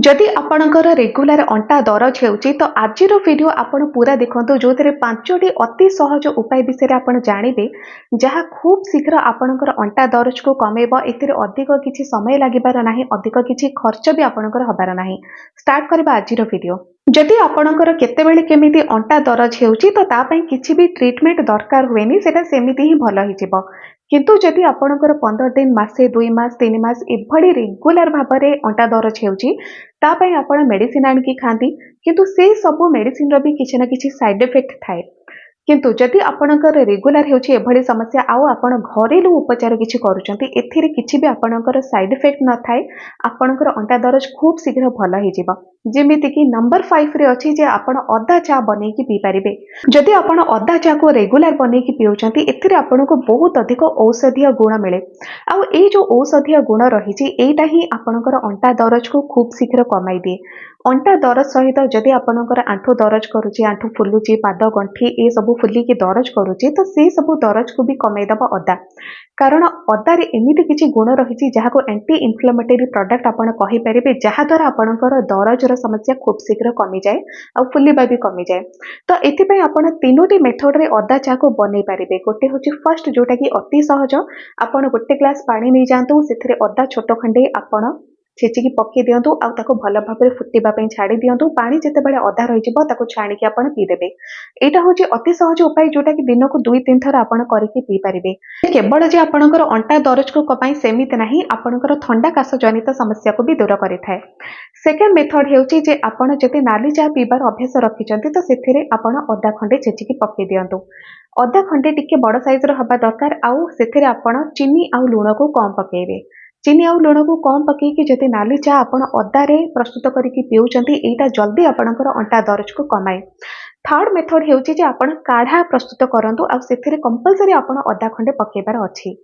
जदि आपणकर रेगुलर अंटा दरज हेउची तो आजिर वीडियो आपण पूरा देखंतु जो थिरे पांचटी अति सहज उपाय विषय आपण जानिबे जहा खूब शीघ्र आपणकर अंटा दरज को कमेबो एथिरे अधिक किछि समय लागिबार नाही अधिक किछि खर्च भी आपणकर हबार नाही। स्टार्ट करबा आजिर वीडियो। जदि आपणकर केतेबेले केमिति अंटा दरज हेउची तो ता पई किछि भी ट्रीटमेंट दरकार हुएनी सेटा सेमिति ही भल हिजिबो। किंतु जदि आपणकर 15 दिन मासे 2 मास 3 मास एभली रेगुलर भाबरे अंटा दरज हेउची ता पई आपण मेडिसिन आनिकी खांती किंतु से सब मेडिसिन रो भी किछि ना किछि साइड इफेक्ट थाए। किंतु जदि आपणकर रेगुलर हेउची एभली समस्या आउ आपण घरेलू उपचार किछि करूचंती एथिरे किछि भी आपणकर साइड इफेक्ट न थाए आपणकर अंटा दरज खूब शीघ्र भल हि जिवो। जेमिति कि नंबर 5 रे अछि जे आपण अदा चा बनै कि पी परिबे। जदि आपण अदा चा को रेगुलर बनै कि पिउचंती एथिरे आपणको बहुत अधिक औषधीय गुण मिले। आउ ए जो औषधीय गुण रहिछि एटा ही आपणकर अंटा दरज को खूब शीघ्र कमाई दिए। अंटा दरज सहित जदि आपणकर आंठू दरज करूची आंठू फुलुची पाद गंठी ए सब फुलिकी दरज करूची तो से सब दरज को भी कमाई दबा अदा। कारण अदारे एमिति किछि गुण रहिछि जहाको एंटी इन्फ्लेमेटरी प्रोडक्ट आपण कहि परिबे जहा द्वारा आपणकर दरजर समस्या खूब शीघ्र कमी जाए आ फुलिबा भी कमी जाए। तो एथि पई आपण तीनोटी मेथड रे अदा चा को बनै परिबे। गोटे होछि फर्स्ट जोटा कि अति सहज आपण गोटे ग्लास पानी नै जांतु सेथिरे अदा छोट खंडे आपण छेचिकी पक्की दियंतु आ ताको भल भाबरे फुटिबा पई छाडी दियंतु। पानी जेतेबेले अधा रहि जिवो ताको छाणीकी आपण पी देबे। एटा होछि अति सहज उपाय जोटा कि दिनकु 2-3 थर आपण करिकि पी परिबे। केवल जे आपणकर अंटा दरज को कपाई सेमित नाही आपणकर थंडा काश जनित समस्या को भी दूर करिथाय। सेकेंड मेथड हेउछि जे आपण जते नाली चा पीबार अभ्यास रखिचंती तो सेथिरे आपण अदा खंडे छेचिकी पक्की दियंतु। अदा खंडे टिके बड़ साइज रो हबा दरकार आउ सेथिरे आपण चीनी आउ लूण को कम पकेइबे। चीनी आउ लूण को कम पकेइकी जते नाली चा आपण अदारे प्रस्तुत करिकि पिउचंती एटा जल्दी आपणकर अंटा दरज को कमाए। थर्ड मेथड हेउछि जे आपण काढ़ा प्रस्तुत करंतु आ सेथिरे कंपलसरी आपण अदा खंडे पकेइबार अछि।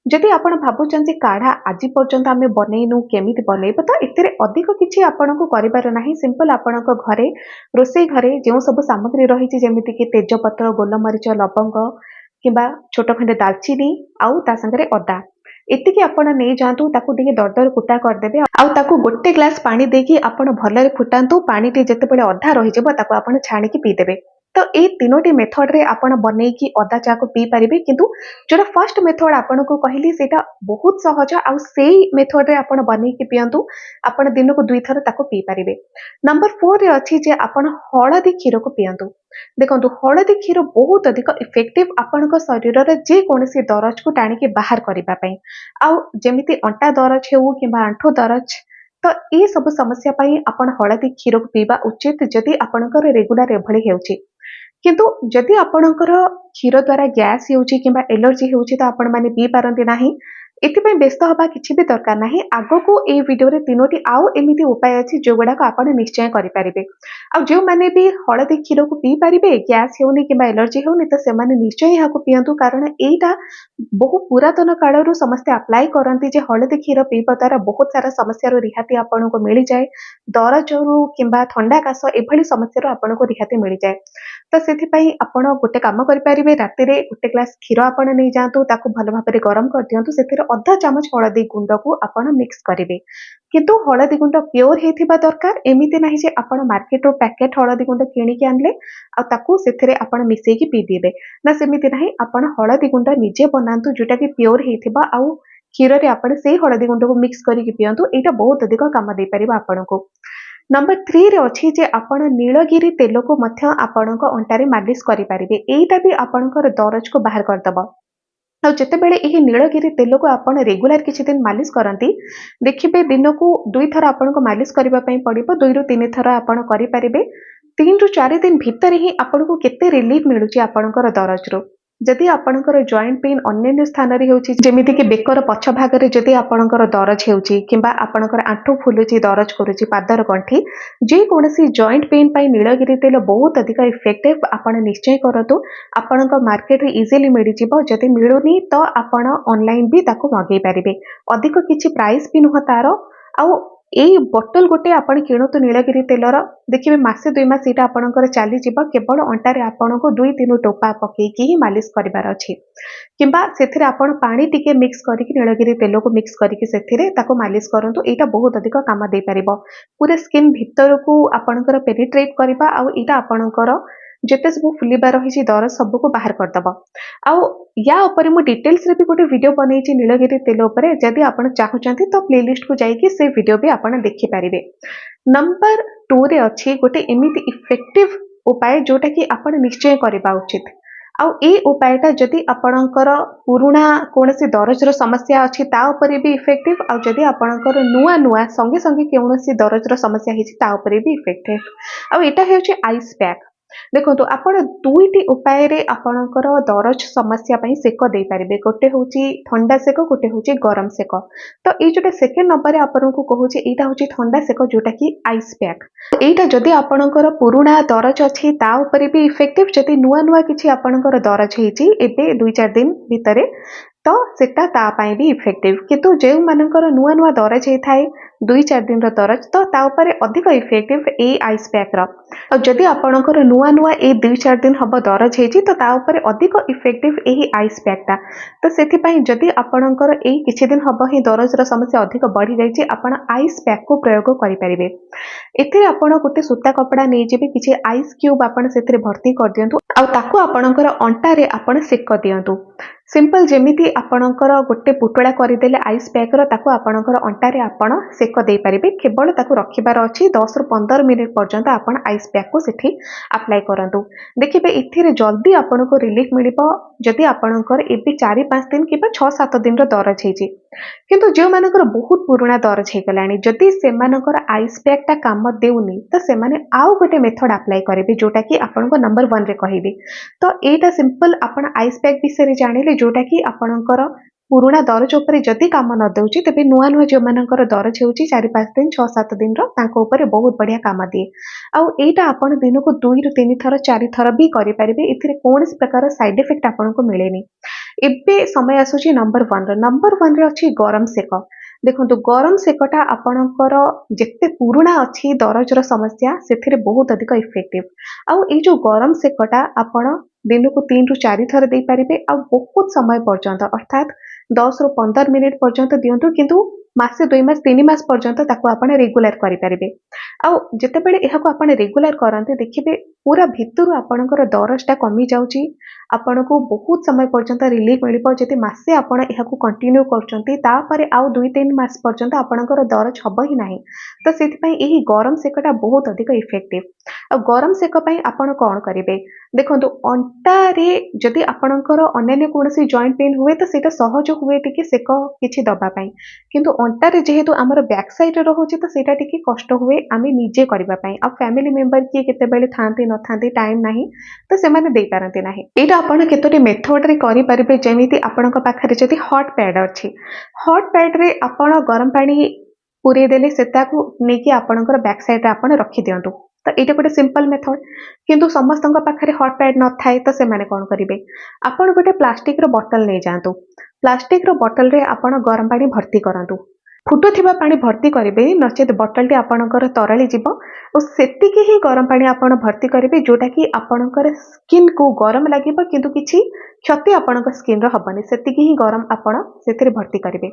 जदि आपण भाबुचन जे काढ़ा आज पर्यंत आमे बनेइनु केमिति बनेइबो तो एथिरे अधिक किछि आपणको करिबार नाही। सिंपल आपणको घरे रोसई घरे जेउ सब सामग्री रहिछि जेमिति कि तेजपत्र गोलमरीच लवंग किंबा छोट खंडे दालचीनी आउ ता संगरे अदा एतिकी आपण नै जांतु ताकू टिके दरदर कुटा कर देबे आउ ताकू गोटे ग्लास पानी देकी आपण भलरे फुटांतु। पानी टी जेतेबेले अधा रहि जेबो ताकू आपण छाणीकी पी देबे। तो ए तीनोटी मेथड रे आपण बनेइकी अदा चा को पी परिबे। किंतु जोटा फर्स्ट मेथड आपण को कहली सेटा बहुत सहज आउ सेही मेथड रे आपण बनेइकी पियंतु आपण दिनको 2 थर ताको पी परिबे। नंबर 4 रे अछि जे आपण हळदी क्षीर को पियंतु। देखंतु हळदी क्षीर बहुत अधिक इफेक्टिव आपणक शरीर रे जे कोनसी दरज को टाणी के बाहर करिबा पई आउ जेमिति अंटा दरज हेउ किंबा आंठू दरज तो ए सब समस्या पई आपण हळदी क्षीर को पीबा उचित जदि आपणकर रेगुलर एभली हेउची। किंतु जदि आपणकर क्षीर द्वारा गैस हेउची किंबा एलर्जी हेउची तो आपण माने पी पारंती नाही। एथिपई व्यस्त हबा किछि भी दरकार नाही। आगो को ए वीडियो रे तीनोटी आउ एमिति उपाय अछि जोगुडा को आपण निश्चय करि परिबे। आ जो माने भी हळदी क्षीर को पी परिबे गैस हेउनी किंबा एलर्जी हेउनी तो से माने निश्चय यहाँ को पियंतु। कारण एटा बहु पुरातन कालरू समस्ते अप्लाई करंती जे हळदी क्षीर पीबा द्वारा बहुत सारा समस्या रो रिहाती आपण को मिली जाए। दरजरू किंबा ठंडा काश एभली समस्या रो आपण को रिहाती मिली जाए। तो सेथिपई आपण गोटे काम करि परिबे राति रे गोटे ग्लास क्षीर आपण नै जांतु ताकू भल भाबरे गरम कर दियंतु सेथिरे आधा चामच हळदी गुंड को आपण मिक्स करिवे। किंतु हळदी गुंड प्योर हेथिबा दरकार एमिति नाही जे आपण मार्केट रो पैकेट हळदी गुंड किनि के आनले आ ताकू सेथिरे आपण मिसेई की पी देबे ना सेमिति नाही। आपण हळदी गुंड निजे बनांतु जोटा कि प्योर हेथिबा आउ क्षीर रे आपण सेही हळदी गुंड को मिक्स करिकि पियंतु एटा बहुत अधिक काम दे परिबा आपनको। नंबर 3 रे अछि जे आपण नीलगिरी तेल को मध्य आपणक अंटारे मालिश करि परिबे। एटा भी आपणकर दरज को बाहर कर दबो। आ जेतेबेले एही नीलगिरी तेल को आपण रेगुलर किछि दिन मालिश करंती देखिबे दिनको 2 थर आपनको मालिश करिबा पई पड़िबो। 2 रु 3 थर आपण करि परिबे। 3 रु 4 दिन भितर ही आपनको केते रिलीफ मिलुची आपणकर दरज रो। जदि आपणकर जॉइंट पेन अन्य स्थान रे हेउची जेमिति कि बेकर पछ भाग रे जदि आपणकर दरज हेउची किंबा आपणकर आंठू फुलुची दरज करूची पादर गंठी जे कोनसी जॉइंट पेन पई नीलगिरी तेल बहुत अधिक इफेक्टिव आपण निश्चय करतु। आपणक मार्केट रे इजीली मिलि जिवो। जदि मिलुनी तो आपण ऑनलाइन भी ताको मगेई परिबे। अधिक किछि प्राइस भी नुह तारो आउ ଏଇ ବଟଲ ଗୋଟେ ଆପଣ କିଣନ୍ତୁ ନୀଳଗିରି ତେଲର, ଦେଖିବେ ମାସେ 2 ମାସ ଏଇଟା ଆପଣଙ୍କର ଚାଲିଯିବ। କେବଳ ଅଣ୍ଟାରେ ଆପଣଙ୍କୁ 2-3 ଟୋପା ପକେଇକି ହିଁ ମାଲିସ କରିବାର ଅଛି। କିମ୍ବା ସେଥିରେ ଆପଣ ପାଣି ଟିକେ ମିକ୍ସ କରିକି ନୀଳଗିରି ତେଲକୁ ମିକ୍ସ କରିକି ସେଥିରେ ତାକୁ ମାଲିସ କରନ୍ତୁ। ଏଇଟା ବହୁତ ଅଧିକ କାମ ଦେଇପାରିବ। ପୁରା ସ୍କିନ୍ ଭିତରକୁ ଆପଣଙ୍କର ପେନିଟ୍ରେଟ୍ କରିବା ଆଉ ଏଇଟା ଆପଣଙ୍କର ଯେତେ ସବୁ ଫୁଲିବା ରହିଛି ଦରଜ ସବୁକୁ ବାହାର କରିଦବ। ଆଉ ୟା ଉପରେ ମୁଁ ଡିଟେଲ୍ସରେ ବି ଗୋଟେ ଭିଡ଼ିଓ ବନେଇଛି ନୀଳଗିରି ତେଲ ଉପରେ। ଯଦି ଆପଣ ଚାହୁଁଛନ୍ତି ତ ପ୍ଲେଲିଷ୍ଟକୁ ଯାଇକି ସେ ଭିଡ଼ିଓ ବି ଆପଣ ଦେଖିପାରିବେ। ନମ୍ବର 2ରେ ଅଛି ଗୋଟେ ଏମିତି ଇଫେକ୍ଟିଭ ଉପାୟ ଯୋଉଟାକି ଆପଣ ନିଶ୍ଚୟ କରିବା ଉଚିତ। ଆଉ ଏଇ ଉପାୟଟା ଯଦି ଆପଣଙ୍କର ପୁରୁଣା କୌଣସି ଦରଜର ସମସ୍ୟା ଅଛି ତା ଉପରେ ବି ଇଫେକ୍ଟିଭ, ଆଉ ଯଦି ଆପଣଙ୍କର ନୂଆ ସଙ୍ଗେ ସଙ୍ଗେ କୌଣସି ଦରଜର ସମସ୍ୟା ହେଇଛି ତା ଉପରେ ବି ଇଫେକ୍ଟିଭ। ଆଉ ଏଇଟା ହେଉଛି ଆଇସ୍ ପ୍ୟାକ୍। ଦେଖନ୍ତୁ ଆପଣ 2ଟି ଉପାୟରେ ଆପଣଙ୍କର ଦରଜ ସମସ୍ୟା ପାଇଁ ସେକ ଦେଇପାରିବେ। ଗୋଟେ ହେଉଛି ଥଣ୍ଡା ସେକ, ଗୋଟେ ହେଉଛି ଗରମ ସେକ। ତ ଏଇ ଯୋଉଟା ସେକେଣ୍ଡ ନମ୍ବରରେ ଆପଣଙ୍କୁ କହୁଛି ଏଇଟା ହେଉଛି ଥଣ୍ଡା ସେକ ଯୋଉଟାକି ଆଇସ୍ ପ୍ୟାକ୍। ଏଇଟା ଯଦି ଆପଣଙ୍କର ପୁରୁଣା ଦରଜ ଅଛି ତା ଉପରେ ବି ଇଫେକ୍ଟିଭ, ଯଦି ନୂଆ କିଛି ଆପଣଙ୍କର ଦରଜ ହେଇଛି ଏବେ 2-4 ଦିନ ଭିତରେ ତ ସେଟା ତା ପାଇଁ ବି ଇଫେକ୍ଟିଭ। କିନ୍ତୁ ଯେଉଁମାନଙ୍କର ନୂଆ ଦରଜ ହେଇଥାଏ 2-4 ଦିନର ଦରଜ ତ ତା ଉପରେ ଅଧିକ ଇଫେକ୍ଟିଭ ଏଇ ଆଇସ୍ ପ୍ୟାକ୍ର। ଆଉ ଯଦି ଆପଣଙ୍କର ନୂଆ ଏଇ 2-4 ଦିନ ହବ ଦରଜ ହେଇଛି ତ ତା ଉପରେ ଅଧିକ ଇଫେକ୍ଟିଭ ଏହି ଆଇସ୍ ପ୍ୟାକ୍ଟା। ତ ସେଥିପାଇଁ ଯଦି ଆପଣଙ୍କର ଏଇ କିଛି ଦିନ ହବ ହିଁ ଦରଜର ସମସ୍ୟା ଅଧିକ ବଢ଼ିଯାଇଛି ଆପଣ ଆଇସ୍ ପ୍ୟାକ୍କୁ ପ୍ରୟୋଗ କରିପାରିବେ। ଏଥିରେ ଆପଣ ଗୋଟେ ସୂତା କପଡ଼ା ନେଇଯିବେ, କିଛି ଆଇସ୍ କ୍ୟୁବ୍ ଆପଣ ସେଥିରେ ଭର୍ତ୍ତି କରିଦିଅନ୍ତୁ ଆଉ ତାକୁ ଆପଣଙ୍କର ଅଣ୍ଟାରେ ଆପଣ ସେକ ଦିଅନ୍ତୁ। ସିମ୍ପଲ ଯେମିତି ଆପଣଙ୍କର ଗୋଟେ ପୁଟଳା କରିଦେଲେ ଆଇସ୍ ପ୍ୟାକ୍ର ତାକୁ ଆପଣଙ୍କର ଅଣ୍ଟାରେ ଆପଣ ସେକ ଦେଇପାରିବେ। କେବଳ ତାକୁ ରଖିବାର ଅଛି 10ରୁ 15 ମିନିଟ୍ ପର୍ଯ୍ୟନ୍ତ ଆପଣ ଆଇସ୍ ପ୍ୟାକ୍କୁ ସେଠି ଆପ୍ଲାଏ କରନ୍ତୁ। ଦେଖିବେ ଏଥିରେ ଜଲ୍ଦି ଆପଣଙ୍କୁ ରିଲିଫ୍ ମିଳିବ। ଯଦି ଆପଣଙ୍କର ଏବେ 4-5 ଦିନ କିମ୍ବା 6-7 ଦିନର ଦରଜ ହେଇଛି, କିନ୍ତୁ ଯେଉଁମାନଙ୍କର ବହୁତ ପୁରୁଣା ଦରଜ ହେଇଗଲାଣି ଯଦି ସେମାନଙ୍କର ଆଇସ୍ ପ୍ୟାକ୍ଟା କାମ ଦେଉନି ତ ସେମାନେ ଆଉ ଗୋଟେ ମେଥଡ଼ ଆପ୍ଲାଏ କରିବେ ଯୋଉଟାକି ଆପଣଙ୍କୁ ନମ୍ବର 1ରେ କହିବି। ତ ଏଇଟା ସିମ୍ପଲ ଆପଣ ଆଇସ୍ ପ୍ୟାକ୍ ବିଷୟରେ ଜାଣିଲେ ଯୋଉଟାକି ଆପଣଙ୍କର ପୁରୁଣା ଦରଜ ଉପରେ ଯଦି କାମ ନ ଦେଉଛି ତେବେ ନୂଆ ଯେଉଁମାନଙ୍କର ଦରଜ ହେଉଛି 4-5 ଦିନ 6-7 ଦିନର ତାଙ୍କ ଉପରେ ବହୁତ ବଢ଼ିଆ କାମ ଦିଏ। ଆଉ ଏଇଟା ଆପଣ ଦିନକୁ 2ରୁ 3 ଥର 4 ଥର ବି କରିପାରିବେ। ଏଥିରେ କୌଣସି ପ୍ରକାର ସାଇଡ୍ ଇଫେକ୍ଟ ଆପଣଙ୍କୁ ମିଳେନି। ଏବେ ସମୟ ଆସୁଛି ନମ୍ବର 1ର। ନମ୍ବର 1ରେ ଅଛି ଗରମ ସେକ। ଦେଖନ୍ତୁ ଗରମ ସେକଟା ଆପଣଙ୍କର ଯେତେ ପୁରୁଣା ଅଛି ଦରଜର ସମସ୍ୟା ସେଥିରେ ବହୁତ ଅଧିକ ଇଫେକ୍ଟିଭ। ଆଉ ଏଇ ଯୋଉ ଗରମ ସେକଟା ଆପଣ ଦିନକୁ 3ରୁ 4 ଥର ଦେଇପାରିବେ ଆଉ ବହୁତ ସମୟ ପର୍ଯ୍ୟନ୍ତ ଅର୍ଥାତ୍ 10ରୁ 15 ମିନିଟ୍ ପର୍ଯ୍ୟନ୍ତ ଦିଅନ୍ତୁ, କିନ୍ତୁ ମାସେ 2 ମାସ 3 ମାସ ପର୍ଯ୍ୟନ୍ତ ତାକୁ ଆପଣ ରେଗୁଲାର କରିପାରିବେ। ଆଉ ଯେତେବେଳେ ଏହାକୁ ଆପଣ ରେଗୁଲାର କରନ୍ତି ଦେଖିବେ ପୁରା ଭିତରୁ ଆପଣଙ୍କର ଦରଜଟା କମି ଯାଉଛି। ଆପଣଙ୍କୁ ବହୁତ ସମୟ ପର୍ଯ୍ୟନ୍ତ ରିଲିଫ୍ ମିଳିବ। ଯଦି ମାସେ ଆପଣ ଏହାକୁ କଣ୍ଟିନ୍ୟୁ କରୁଛନ୍ତି ତାପରେ ଆଉ 2-3 ମାସ ପର୍ଯ୍ୟନ୍ତ ଆପଣଙ୍କର ଦରଜ ହବ ହିଁ ନାହିଁ। ତ ସେଥିପାଇଁ ଏହି ଗରମ ସେକଟା ବହୁତ ଅଧିକ ଇଫେକ୍ଟିଭ। ଆଉ ଗରମ ସେକ ପାଇଁ ଆପଣ କ'ଣ କରିବେ? ଦେଖନ୍ତୁ ଅଣ୍ଟାରେ ଯଦି ଆପଣଙ୍କର ଅନ୍ୟାନ୍ୟ କୌଣସି ଜଏଣ୍ଟ ପେନ୍ ହୁଏ ତ ସେଇଟା ସହଜ ହୁଏ ଟିକେ ସେକ କିଛି ଦବା ପାଇଁ, କିନ୍ତୁ ଅଣ୍ଟାରେ ଯେହେତୁ ଆମର ବ୍ୟାକ୍ ସାଇଡ୍ରେ ରହୁଛି ତ ସେଇଟା ଟିକେ କଷ୍ଟ ହୁଏ ଆମେ ନିଜେ କରିବା ପାଇଁ। ଆଉ ଫ୍ୟାମିଲି ମେମ୍ବର କିଏ କେତେବେଳେ ଥାନ୍ତି ନଥାନ୍ତି ଟାଇମ୍ ନାହିଁ ତ ସେମାନେ ଦେଇପାରନ୍ତି ନାହିଁ। ଏଇଟା ଆପଣ କେତୋଟି ମେଥଡ଼ରେ କରିପାରିବେ। ଯେମିତି ଆପଣଙ୍କ ପାଖରେ ଯଦି ହଟ୍ ପ୍ୟାଡ୍ ଅଛି, ହଟ୍ ପ୍ୟାଡ୍ରେ ଆପଣ ଗରମ ପାଣି ପୁରେଇ ଦେଲେ ସେଟାକୁ ନେଇକି ଆପଣଙ୍କର ବ୍ୟାକ୍ ସାଇଡ୍ରେ ଆପଣ ରଖିଦିଅନ୍ତୁ। ତ ଏଇଟା ଗୋଟେ ସିମ୍ପଲ ମେଥଡ଼। କିନ୍ତୁ ସମସ୍ତଙ୍କ ପାଖରେ ହଟ୍ ପ୍ୟାଡ୍ ନଥାଏ ତ ସେମାନେ କ'ଣ କରିବେ? ଆପଣ ଗୋଟେ ପ୍ଲାଷ୍ଟିକର ବଟଲ ନେଇଯାଆନ୍ତୁ। ପ୍ଲାଷ୍ଟିକର ବଟଲରେ ଆପଣ ଗରମ ପାଣି ଭର୍ତ୍ତି କରନ୍ତୁ। ଫୁଟୁଥିବା ପାଣି ଭର୍ତ୍ତି କରିବେ, ନଚେତ୍ ବଟଲଟି ଆପଣଙ୍କର ତରଳି ଯିବ ଆଉ ସେତିକି ହିଁ ଗରମ ପାଣି ଆପଣ ଭର୍ତ୍ତି କରିବେ ଯୋଉଟାକି ଆପଣଙ୍କର ସ୍କିନ୍କୁ ଗରମ ଲାଗିବ କିନ୍ତୁ କିଛି କ୍ଷତି ଆପଣଙ୍କ ସ୍କିନ୍ର ହବନି। ସେତିକି ହିଁ ଗରମ ଆପଣ ସେଥିରେ ଭର୍ତ୍ତି କରିବେ।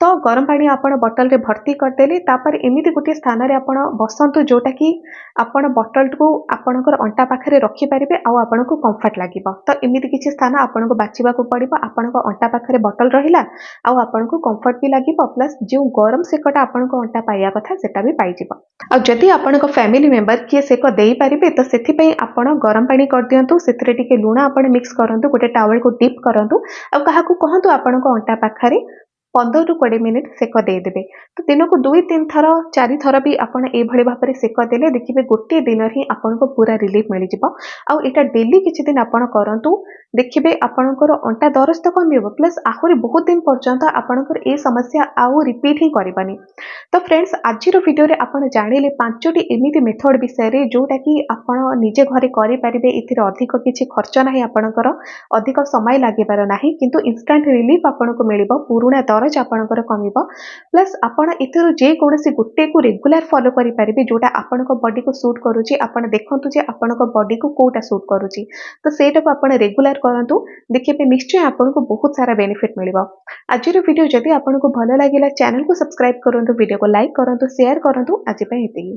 ତ ଗରମ ପାଣି ଆପଣ ବଟଲରେ ଭର୍ତ୍ତି କରିଦେଲେ ତାପରେ ଏମିତି ଗୋଟିଏ ସ୍ଥାନରେ ଆପଣ ବସନ୍ତୁ ଯୋଉଟାକି ଆପଣ ବଟଲକୁ ଆପଣଙ୍କର ଅଣ୍ଟା ପାଖରେ ରଖିପାରିବେ ଆଉ ଆପଣଙ୍କୁ କମ୍ଫର୍ଟ ଲାଗିବ। ତ ଏମିତି କିଛି ସ୍ଥାନ ଆପଣଙ୍କୁ ବାଛିବାକୁ ପଡ଼ିବ। ଆପଣଙ୍କ ଅଣ୍ଟା ପାଖରେ ବଟଲ ରହିଲା ଆଉ ଆପଣଙ୍କୁ କମ୍ଫର୍ଟ ବି ଲାଗିବ, ପ୍ଲସ୍ ଯେଉଁ ଗରମ ସେକଟା ଆପଣଙ୍କ ଅଣ୍ଟା ପାଇବା କଥା ସେଟା ବି ପାଇଯିବ। ଆଉ ଯଦି ଆପଣଙ୍କ ଫ୍ୟାମିଲି ମେମ୍ବର କିଏ ସେକ ଦେଇପାରିବେ ତ ସେଥିପାଇଁ ଆପଣ ଗରମ ପାଣି କରିଦିଅନ୍ତୁ, ସେଥିରେ ଟିକେ ଲୁଣ ଆପଣ ମିକ୍ସ କରନ୍ତୁ, ଗୋଟେ ଟାୱେଲକୁ ଡିପ୍ କରନ୍ତୁ ଆଉ କାହାକୁ କହନ୍ତୁ ଆପଣଙ୍କ ଅଣ୍ଟା ପାଖରେ 15ରୁ 20 ମିନିଟ୍ ସେକ ଦେଇଦେବେ। ତ ଦିନକୁ 2-3 ଥର 4 ଥର ବି ଆପଣ ଏଇଭଳି ଭାବରେ ସେକ ଦେଲେ ଦେଖିବେ ଗୋଟିଏ ଦିନରେ ହିଁ ଆପଣଙ୍କୁ ପୁରା ରିଲିଫ୍ ମିଳିଯିବ। ଆଉ ଏଇଟା ଡେଲି କିଛି ଦିନ ଆପଣ କରନ୍ତୁ, ଦେଖିବେ ଆପଣଙ୍କର ଅଣ୍ଟା ଦରଜ ତ କମିବ ପ୍ଲସ୍ ଆହୁରି ବହୁତ ଦିନ ପର୍ଯ୍ୟନ୍ତ ଆପଣଙ୍କର ଏ ସମସ୍ୟା ଆଉ ରିପିଟ୍ ହିଁ କରିବନି। ତ ଫ୍ରେଣ୍ଡସ୍ ଆଜିର ଭିଡ଼ିଓରେ ଆପଣ ଜାଣିଲେ 5ଟି ଏମିତି ମେଥଡ଼ ବିଷୟରେ ଯୋଉଟାକି ଆପଣ ନିଜେ ଘରେ କରିପାରିବେ। ଏଥିରେ ଅଧିକ କିଛି ଖର୍ଚ୍ଚ ନାହିଁ, ଆପଣଙ୍କର ଅଧିକ ସମୟ ଲାଗିବାର ନାହିଁ, କିନ୍ତୁ ଇନଷ୍ଟାଣ୍ଟ ରିଲିଫ୍ ଆପଣଙ୍କୁ ମିଳିବ ପୁରୁଣା ଦରଜ ଦରଜ ଆପଣଙ୍କର କମିବ। ପ୍ଲସ୍ ଆପଣ ଏଥିରୁ ଯେକୌଣସି ଗୋଟେକୁ ରେଗୁଲାର ଫଲୋ କରିପାରିବେ ଯୋଉଟା ଆପଣଙ୍କ ବଡିକୁ ସୁଟ୍ କରୁଛି। ଆପଣ ଦେଖନ୍ତୁ ଯେ ଆପଣଙ୍କ ବଡିକୁ କୋଉଟା ସୁଟ୍ କରୁଛି। ତ ସେଇଟାକୁ ଆପଣ ରେଗୁଲାର କରନ୍ତୁ। ଦେଖିବେ ନିଶ୍ଚୟ ଆପଣଙ୍କୁ ବହୁତ ସାରା ବେନିଫିଟ୍ ମିଳିବ। ଆଜିର ଭିଡ଼ିଓ ଯଦି ଆପଣଙ୍କୁ ଭଲ ଲାଗିଲା ଚ୍ୟାନେଲକୁ ସବସ୍କ୍ରାଇବ କରନ୍ତୁ, ଭିଡ଼ିଓକୁ ଲାଇକ୍ କରନ୍ତୁ, ସେୟାର କରନ୍ତୁ। ଆଜି ପାଇଁ ଏତିକି।